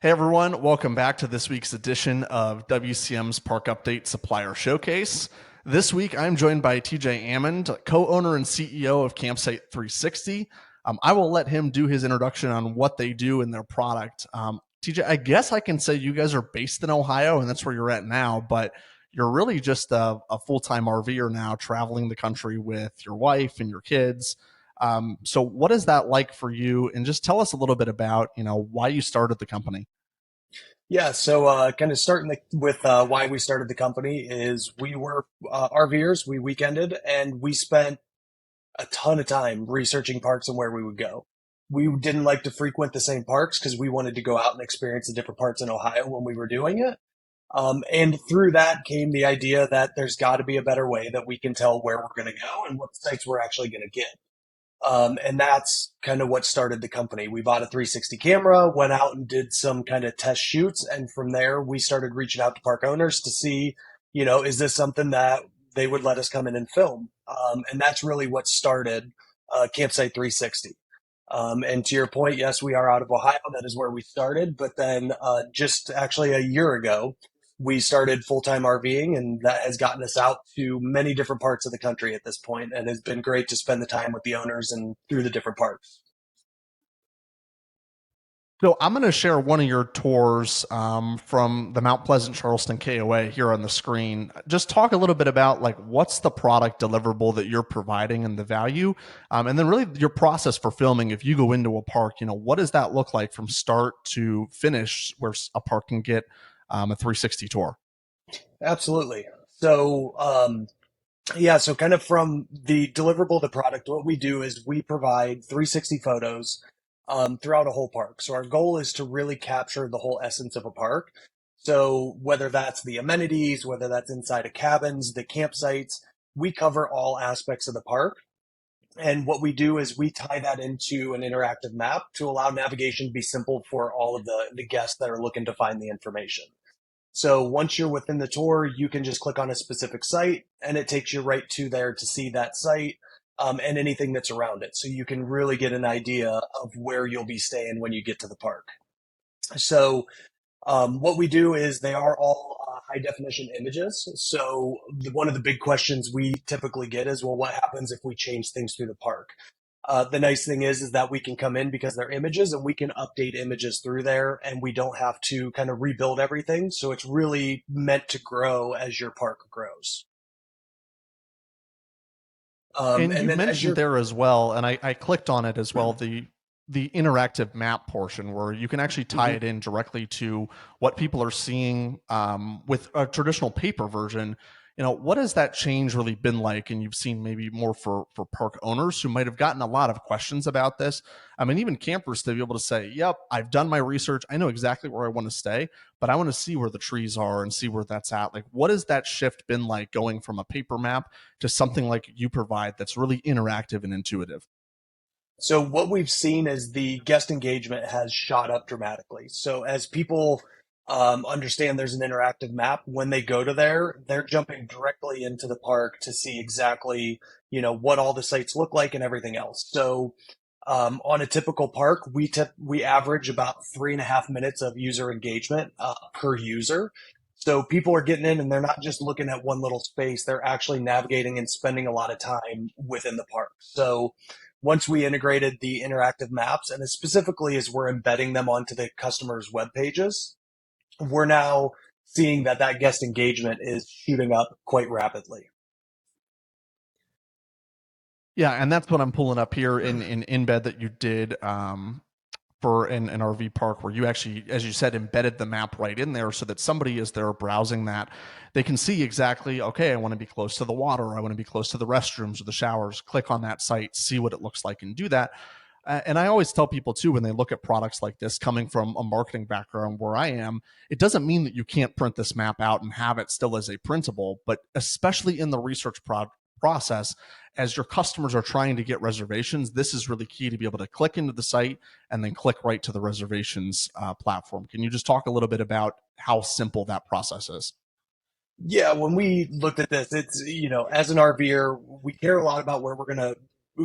Hey everyone, welcome back to this week's edition of WCM's Park Update Supplier Showcase. This week I'm joined by TJ Ammond, co-owner and CEO of Campsite360. I will let him do his introduction on what they do and their product. TJ, I guess I can say you guys are based in Ohio and that's where you're at now, but you're really just a full-time RVer now, traveling the country with your wife and your kids. So what is that like for you? And just tell us a little bit about, why you started the company. Yeah, so kind of starting with why we started the company is we were RVers, we weekended, and we spent a ton of time researching parks and where we would go. We didn't like to frequent the same parks because we wanted to go out and experience the different parts in Ohio when we were doing it. And through that came the idea that there's got to be a better way that we can tell where we're going to go and what sites we're actually going to get. And that's kind of what started the company. We bought a 360 camera, went out and did some kind of test shoots. And from there, we started reaching out to park owners to see, is this something that they would let us come in and film? And that's really what started Campsite 360. And to your point, yes, we are out of Ohio. That is where we started. But then just actually a year ago, we started full-time RVing, and that has gotten us out to many different parts of the country at this point, and it's been great to spend the time with the owners and through the different parks. So I'm going to share one of your tours from the Mount Pleasant Charleston KOA here on the screen. Just talk a little bit about like what's the product deliverable that you're providing and the value, and then really your process for filming. If you go into a park, what does that look like from start to finish, where a park can get a 360 tour? Absolutely. So, yeah, so kind of from the deliverable to product, what we do is we provide 360 photos throughout a whole park. So our goal is to really capture the whole essence of a park. So whether that's the amenities, whether that's inside of cabins, the campsites, we cover all aspects of the park. And what we do is we tie that into an interactive map to allow navigation to be simple for all of the guests that are looking to find the information. So once you're within the tour, you can just click on a specific site and it takes you right to there to see that site and anything that's around it. So you can really get an idea of where you'll be staying when you get to the park. So what we do is they are all high definition images. So one of the big questions we typically get is, well, what happens if we change things through the park? The nice thing is that we can come in because they're images and we can update images through there and we don't have to kind of rebuild everything. So it's really meant to grow as your park grows. And And you then as mentioned you're there as well, and I clicked on it as well, the interactive map portion where you can actually tie Mhm. it in directly to what people are seeing with a traditional paper version. What has that change really been like? And you've seen maybe more for park owners who might have gotten a lot of questions about this. I mean, even campers to be able to say, "Yep, I've done my research. I know exactly where I want to stay, but I want to see where the trees are and see where that's at." Like, what has that shift been like going from a paper map to something like you provide that's really interactive and intuitive? So what we've seen is the guest engagement has shot up dramatically. So as people understand there's an interactive map, when they go to there, they're jumping directly into the park to see exactly, what all the sites look like and everything else. So on a typical park, we average about 3.5 minutes of user engagement per user. So people are getting in and they're not just looking at one little space; they're actually navigating and spending a lot of time within the park. So once we integrated the interactive maps, and specifically as we're embedding them onto the customers' web pages, we're now seeing that guest engagement is shooting up quite rapidly. Yeah, and that's what I'm pulling up here in embed that you did for an RV park, where you actually, as you said, embedded the map right in there so that somebody, as they're browsing that, they can see exactly, okay, I want to be close to the water, I want to be close to the restrooms or the showers, click on that site, see what it looks like, and do that. And I always tell people too, when they look at products like this, coming from a marketing background where I am, it doesn't mean that you can't print this map out and have it still as a printable, but especially in the research process, as your customers are trying to get reservations, this is really key to be able to click into the site and then click right to the reservations platform. Can you just talk a little bit about how simple that process is? Yeah, when we looked at this, it's, as an RVer, we care a lot about where we're going to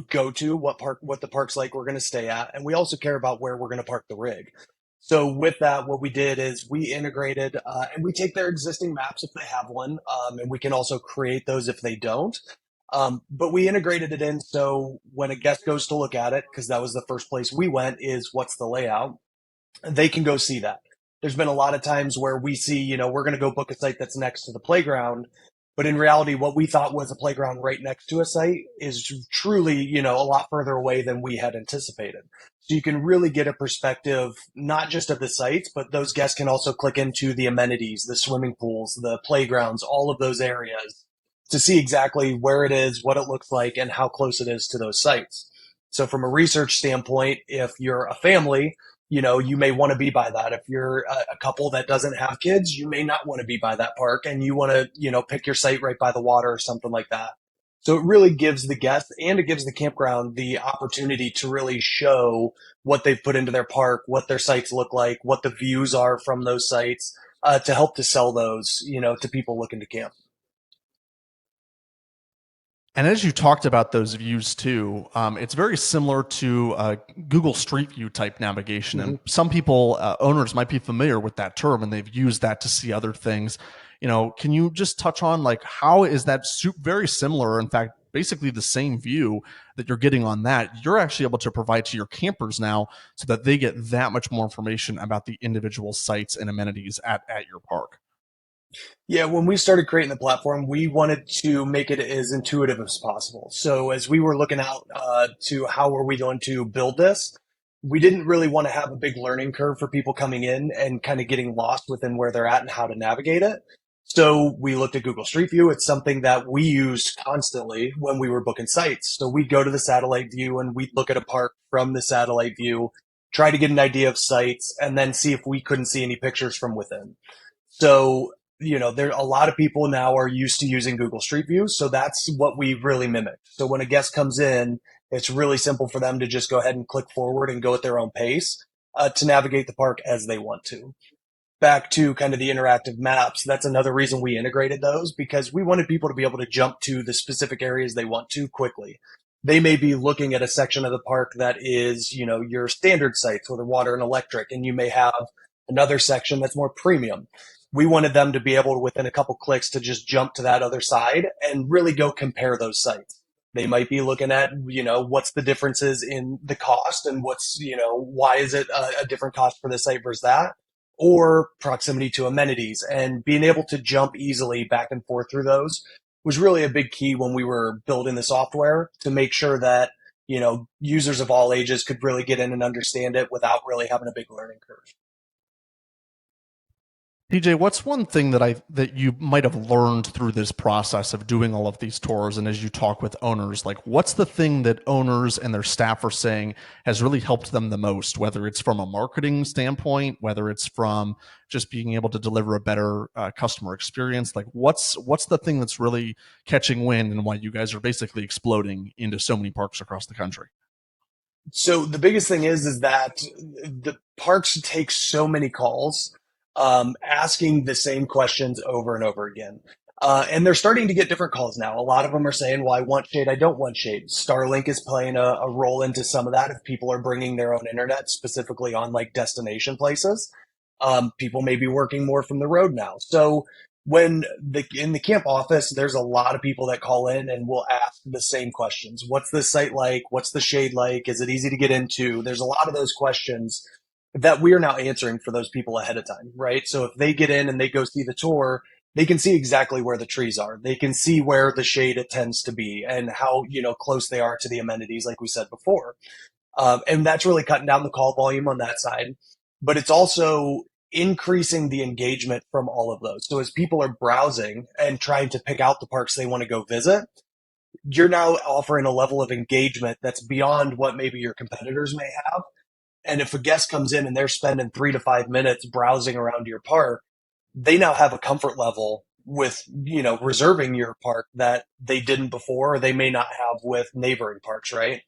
go to, what the park's like we're going to stay at, and we also care about where we're going to park the rig. So with that, what we did is we integrated, and we take their existing maps if they have one, and we can also create those if they don't. But we integrated it in so when a guest goes to look at it, because that was the first place we went, is what's the layout, they can go see that. There's been a lot of times where we see, we're going to go book a site that's next to the playground, but in reality, what we thought was a playground right next to a site is truly, a lot further away than we had anticipated. So you can really get a perspective, not just of the sites, but those guests can also click into the amenities, the swimming pools, the playgrounds, all of those areas to see exactly where it is, what it looks like, and how close it is to those sites. So from a research standpoint, if you're a family, you may want to be by that. If you're a couple that doesn't have kids, you may not want to be by that park and you want to, pick your site right by the water or something like that. So it really gives the guests and it gives the campground the opportunity to really show what they've put into their park, what their sites look like, what the views are from those sites, to help to sell those, to people looking to camp. And as you talked about those views too, it's very similar to Google Street View type navigation. Mm-hmm. And some people, owners, might be familiar with that term, and they've used that to see other things. Can you just touch on like how is that very similar? In fact, basically the same view that you're getting on that, you're actually able to provide to your campers now, so that they get that much more information about the individual sites and amenities at your park. Yeah, when we started creating the platform, we wanted to make it as intuitive as possible. So as we were looking out to how are we going to build this, we didn't really want to have a big learning curve for people coming in and kind of getting lost within where they're at and how to navigate it. So we looked at Google Street View. It's something that we used constantly when we were booking sites. So we'd go to the satellite view and we'd look at a park from the satellite view, try to get an idea of sites, and then see if we couldn't see any pictures from within. So, there a lot of people now are used to using Google Street View. So that's what we really mimic. So when a guest comes in, it's really simple for them to just go ahead and click forward and go at their own pace to navigate the park as they want to. Back to kind of the interactive maps, that's another reason we integrated those because we wanted people to be able to jump to the specific areas they want to quickly. They may be looking at a section of the park that is, your standard sites with water and electric, and you may have another section that's more premium. We wanted them to be able to, within a couple clicks, to just jump to that other side and really go compare those sites. They might be looking at, what's the differences in the cost and why is it a different cost for this site versus that? Or proximity to amenities, and being able to jump easily back and forth through those was really a big key when we were building the software to make sure that, users of all ages could really get in and understand it without really having a big learning curve. TJ, what's one thing that you might have learned through this process of doing all of these tours, and as you talk with owners, like what's the thing that owners and their staff are saying has really helped them the most, whether it's from a marketing standpoint, whether it's from just being able to deliver a better customer experience? Like what's the thing that's really catching wind and why you guys are basically exploding into so many parks across the country? So the biggest thing is that the parks take so many calls, asking the same questions over and over again. And they're starting to get different calls now. A lot of them are saying, well, I want shade, I don't want shade. Starlink is playing a role into some of that if people are bringing their own internet, specifically on like destination places. People may be working more from the road now. So in the camp office, there's a lot of people that call in and will ask the same questions. What's the site like? What's the shade like? Is it easy to get into? There's a lot of those questions that we are now answering for those people ahead of time, right? So if they get in and they go see the tour, they can see exactly where the trees are. They can see where the shade it tends to be and how, close they are to the amenities, like we said before. And that's really cutting down the call volume on that side. But it's also increasing the engagement from all of those. So as people are browsing and trying to pick out the parks they want to go visit, you're now offering a level of engagement that's beyond what maybe your competitors may have. And if a guest comes in and they're spending 3 to 5 minutes browsing around your park, they now have a comfort level with, reserving your park that they didn't before, or they may not have with neighboring parks, right?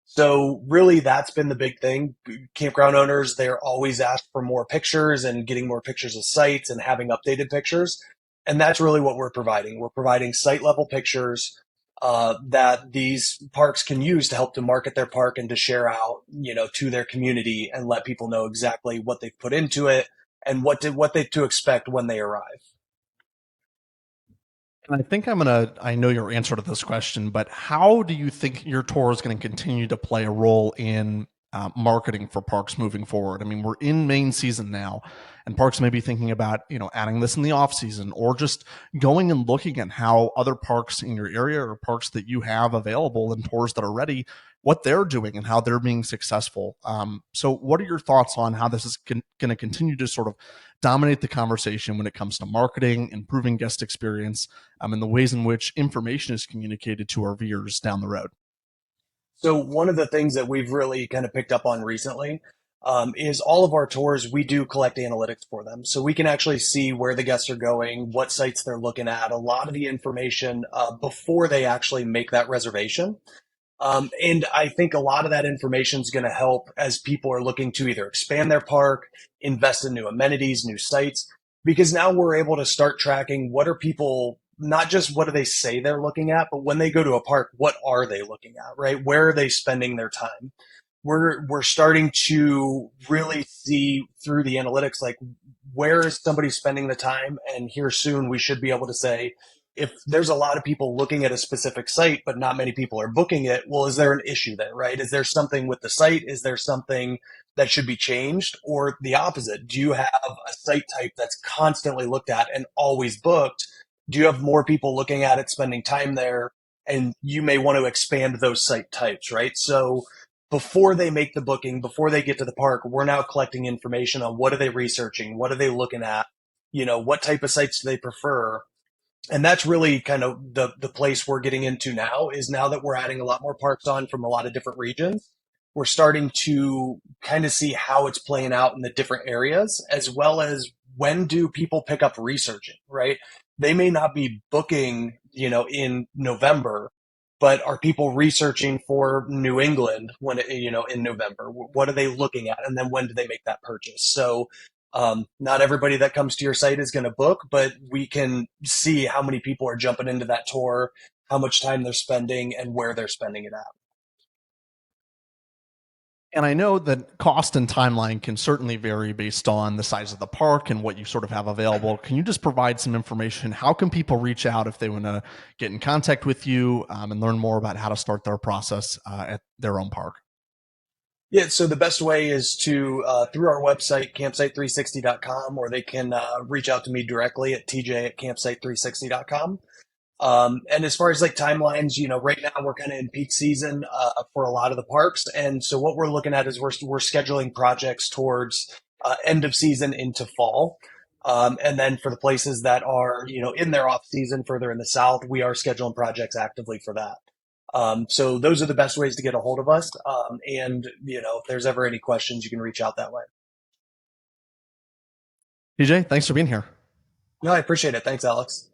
So really that's been the big thing. Campground owners, they're always asked for more pictures and getting more pictures of sites and having updated pictures. And that's really what we're providing. We're providing site level pictures, that these parks can use to help to market their park and to share out, to their community and let people know exactly what they've put into it and what they to expect when they arrive. And I think I know your answer to this question, but how do you think your tour is going to continue to play a role in marketing for parks moving forward? I mean, we're in main season now, and parks may be thinking about, adding this in the off season, or just going and looking at how other parks in your area or parks that you have available and tours that are ready, what they're doing and how they're being successful. So what are your thoughts on how this is going to continue to sort of dominate the conversation when it comes to marketing, improving guest experience, and the ways in which information is communicated to our viewers down the road? So one of the things that we've really kind of picked up on recently is all of our tours, we do collect analytics for them. So we can actually see where the guests are going, what sites they're looking at, a lot of the information before they actually make that reservation. And I think a lot of that information is going to help as people are looking to either expand their park, invest in new amenities, new sites, because now we're able to start tracking what are people, not just what do they say they're looking at, but when they go to a park, what are they looking at, right? Where are they spending their time? We're starting to really see through the analytics, like where is somebody spending the time? And here soon we should be able to say, if there's a lot of people looking at a specific site, but not many people are booking it, well, is there an issue there, right? Is there something with the site? Is there something that should be changed? Or the opposite? Do you have a site type that's constantly looked at and always booked? Do you have more people looking at it, spending time there? And you may want to expand those site types, right? So before they make the booking, before they get to the park, we're now collecting information on what are they researching? What are they looking at? What type of sites do they prefer? And that's really kind of the place we're getting into now is now that we're adding a lot more parks on from a lot of different regions, we're starting to kind of see how it's playing out in the different areas, as well as when do people pick up researching, right? They may not be booking, in November, but are people researching for New England when, in November? What are they looking at? And then when do they make that purchase? So not everybody that comes to your site is going to book, but we can see how many people are jumping into that tour, how much time they're spending, and where they're spending it at. And I know that cost and timeline can certainly vary based on the size of the park and what you sort of have available. Can you just provide some information? How can people reach out if they want to get in contact with you and learn more about how to start their process at their own park? Yeah, so the best way is to through our website, campsite360.com, or they can reach out to me directly at TJ at campsite360.com. And as far as like timelines, right now we're kind of in peak season for a lot of the parks, and so what we're looking at is we're scheduling projects towards end of season into fall, and then for the places that are in their off season further in the south, we are scheduling projects actively for that. So those are the best ways to get a hold of us. And if there's ever any questions, you can reach out that way. TJ, thanks for being here. No, I appreciate it. Thanks, Alex.